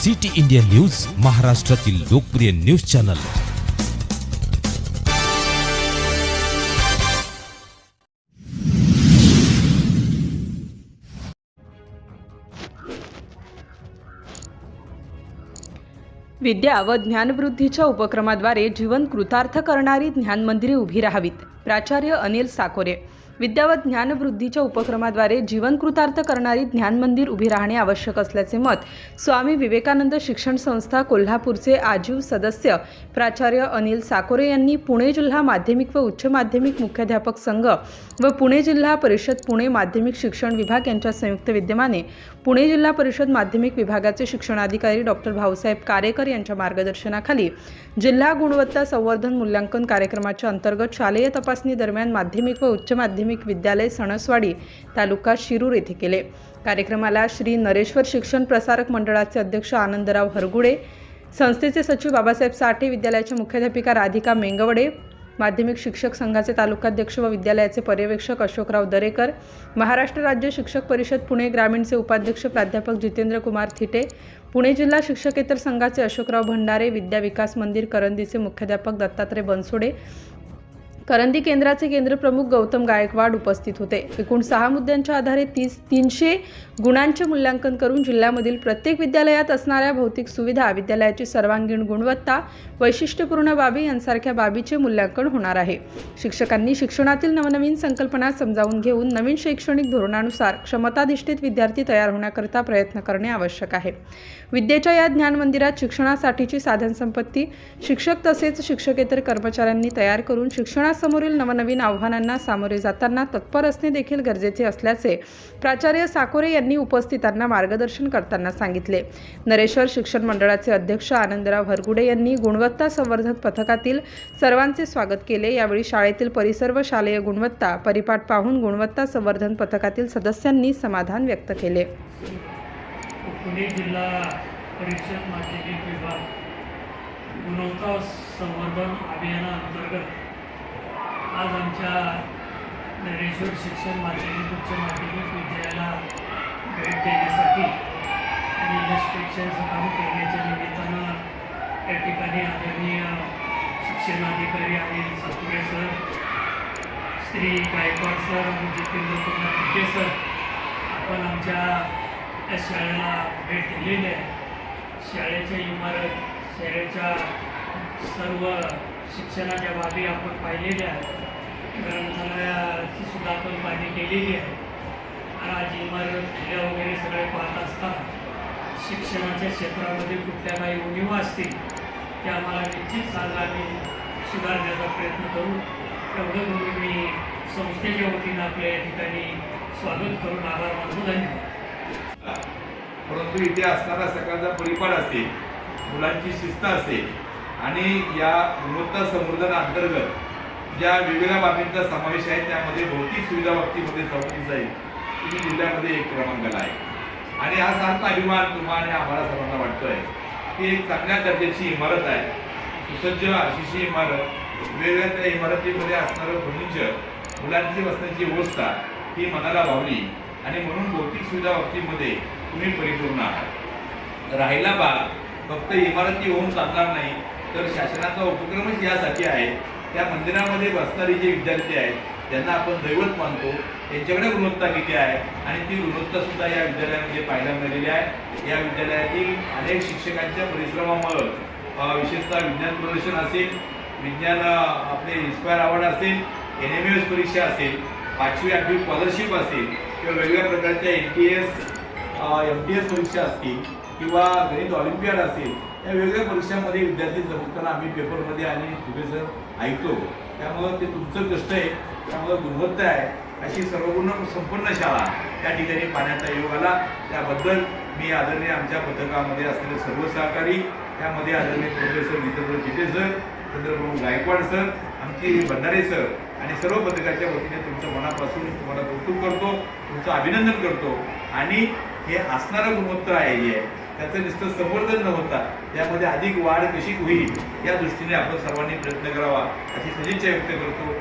City India news, महाराष्ट्रातील लोकप्रिय news channel. विद्या व ज्ञानवृद्धीच्या उपक्रमाद्वारे जीवन कृतार्थ करणारी ज्ञानमंदिरे उभी राहावीत। प्राचार्य अनिल साकोरे। विद्या व ज्ञानवृद्धीच्या उपक्रमाद्वारे जीवन कृतार्थ करणारी ज्ञानमंदिर उभी राहणे आवश्यक असल्याचे मत स्वामी विवेकानंद शिक्षण संस्था कोल्हापूरचे आजीव सदस्य प्राचार्य अनिल साकोरे यांनी पुणे जिल्हा माध्यमिक व उच्च माध्यमिक मुख्याध्यापक संघ व पुणे जिल्हा परिषद पुणे माध्यमिक शिक्षण विभाग यांच्या संयुक्त विद्यमाने पुणे जिल्हा परिषद माध्यमिक विभागाचे शिक्षणाधिकारी डॉक्टर भाऊसाहेब कारेकर यांच्या मार्गदर्शनाखाली जिल्हा गुणवत्ता संवर्धन मूल्यांकन कार्यक्रमाच्या अंतर्गत शालेय तपासणी दरम्यान माध्यमिक व उच्च माध्यमिक विद्यालय सणसवाडी तालुका शिरूर येथे केले। कार्यक्रमाला श्री नरेश्वर शिक्षण प्रसारक मंडळाचे अध्यक्ष आनंदराव हरगुडे, संस्थेचे सचिव बाबासाहेब साठे, विद्यालयाच्या मुख्याध्यापिका राधिका मेंगवडे, माध्यमिक शिक्षक संघाचे तालुकाध्यक्ष व विद्यालयाचे पर्यवेक्षक अशोकराव दरेकर, महाराष्ट्र राज्य शिक्षक परिषद पुणे ग्रामीणचे उपाध्यक्ष प्राध्यापक जितेंद्र कुमार थिटे, पुणे जिल्हा शिक्षकेतर संघाचे अशोकराव भंडारे, विद्या विकास मंदिर करंदीचे मुख्याध्यापक दत्तात्रय बनसोडे, करंदी केंद्राचे केंद्र प्रमुख गौतम गायकवाड उपस्थित होते। एकूण 6 मुद्द्यांच्या आधारे 300 गुणांचे मूल्यांकन करून जिल्ह्यामधील प्रत्येक विद्यालयात असणाऱ्या भौतिक सुविधा, विद्यालयाची सर्वांगीण गुणवत्ता, वैशिष्ट्यपूर्ण बाबी यांसारख्या बाबीचे मूल्यांकन होणार आहे। शिक्षकांनी शिक्षणातील नवनवीन संकल्पना समजावून घेऊन नवीन शैक्षणिक धोरणानुसार क्षमताधिष्ठित विद्यार्थी तयार होण्याकरिता प्रयत्न करणे आवश्यक आहे। विद्येच्या या ज्ञान मंदिरात शिक्षणासाठीची साधनसंपत्ती शिक्षक तसेच शिक्षकेतर कर्मचाऱ्यांनी तयार करून शिक्षणासमोरील नवनवीन आव्हानांना सामोरे जाताना तत्पर असणे देखील गरजेचे असल्याचे प्राचार्य साकोरे यांनी उपस्थितांना मार्गदर्शन करताना सांगितले। नरेश्वर शिक्षण मंडळाचे अध्यक्ष आनंदराव हरगुडे यांनी गुणवत्ता संवर्धन पथकातील सर्वांचे स्वागत केले। यावेळी शाळेतील परिसर व शालेय गुणवत्ता परिपाठ पाहून गुणवत्ता संवर्धन पथकातील सदस्यांनी समाधान व्यक्त केले। पुणे जिल्हा परिषद माध्यमिक विभाग गुणवत्ता संवर्धन अभियानाअंतर्गत आज आमच्या नरेश्वर शिक्षण माध्यमिक उच्च माध्यमिक विद्यालयाला भेट देण्यासाठी आणि इन्स्पेक्शनचं काम करण्याच्या निमित्तानं या ठिकाणी आदरणीय शिक्षणाधिकारी अनिल साकोरे सर, श्री गायकवाड सर आणि जितेंद्र कुमार थिटे सर आपण आमच्या या शाळेला भेट दिलेली आहे। शाळेच्या इमारत, शाळेच्या सर्व शिक्षणाच्या बाबी आपण पाहिलेल्या आहेत। ग्रंथालयाची सुद्धा आपण पाहणी केलेली आहे। आज इमारत किल्ल्या वगैरे सगळे पाहत असताना शिक्षणाच्या क्षेत्रामध्ये कुठल्या काही उणिवा असतील त्या आम्हाला निश्चित सांगा, आम्ही सुधारण्याचा प्रयत्न करू। एवढं म्हणून मी संस्थेच्या वतीनं आपल्या या ठिकाणी स्वागत करून आभार मानतो। धन्यवाद। परंतु इथे असणारा सगळ्यांचा परिपाठ असेल, मुलांची शिस्त असेल आणि या गुणवत्ता संवर्धनाअंतर्गत ज्या वेगवेगळ्या बाबींचा समावेश आहे त्यामध्ये भौतिक सुविधा बाबतीमध्ये 34 जाईल तुम्ही जिल्ह्यामध्ये 1 क्रमांकाला आहे। आणि हा सारखा अभिमान तुम्हाला आम्हाला सर्वांना वाटतोय की एक चांगल्या दर्जाची इमारत आहे, सुसज्ज अशी इमारत, वेगवेगळ्या त्या इमारतीमध्ये असणारं फर्निचर, मुलांची बसण्याची व्यवस्था ही मनाला भावली आणि म्हणून भौतिक सुविधा बाबतीमध्ये तुम्ही परिपूर्ण आहात। राहिला भाग फक्त इमारती होऊन चालणार नाही, तर शासनाचा उपक्रमच यासाठी आहे त्या मंदिरामध्ये बसणारे जे विद्यार्थी आहेत त्यांना आपण दैवत मानतो, त्यांच्याकडे गुणवत्ता किती आहे आणि ती गुणवत्तासुद्धा या विद्यालयामध्ये पाहायला मिळालेली आहे। या विद्यालयातील अनेक शिक्षकांच्या परिश्रमामुळे विशेषतः विज्ञान प्रदर्शन असेल, विज्ञान आपले इन्स्पायर अवॉर्ड असेल, NMS परीक्षा असेल, 5वी 8वी स्कॉलरशिप असेल किंवा वेगवेगळ्या प्रकारच्या NTS MTS परीक्षा असतील किंवा गणित ऑलिम्पियाड असेल, या वेगवेगळ्या परीक्षांमध्ये विद्यार्थी जमताना आम्ही पेपरमध्ये आणि सर ऐकतो। त्यामुळं ते तुमचं कष्ट आहे, त्यामुळं गुणवत्ता आहे अशी सर्वगुण संपन्न शाळा त्या ठिकाणी पाहण्याचा योग आला। त्याबद्दल मी आदरणीय आमच्या पथकामध्ये असलेले सर्व सहकारी, त्यामध्ये आदरणीय professor Jitendra Thite sir, Chandraprabhu Gaikwad sir, आमची भंडारे सर आणि सर्व पथकाच्या वतीने तुमचं मनापासून तुम्हाला कौतुक करतो, तुमचं अभिनंदन करतो। आणि हे असणारं गुणवत्ता आहे त्याचं नुसतं संवर्धन न होता त्यामध्ये अधिक वाढ कशी होईल या दृष्टीने आपण सर्वांनी प्रयत्न करावा अशी सदिच्छा व्यक्त करतो।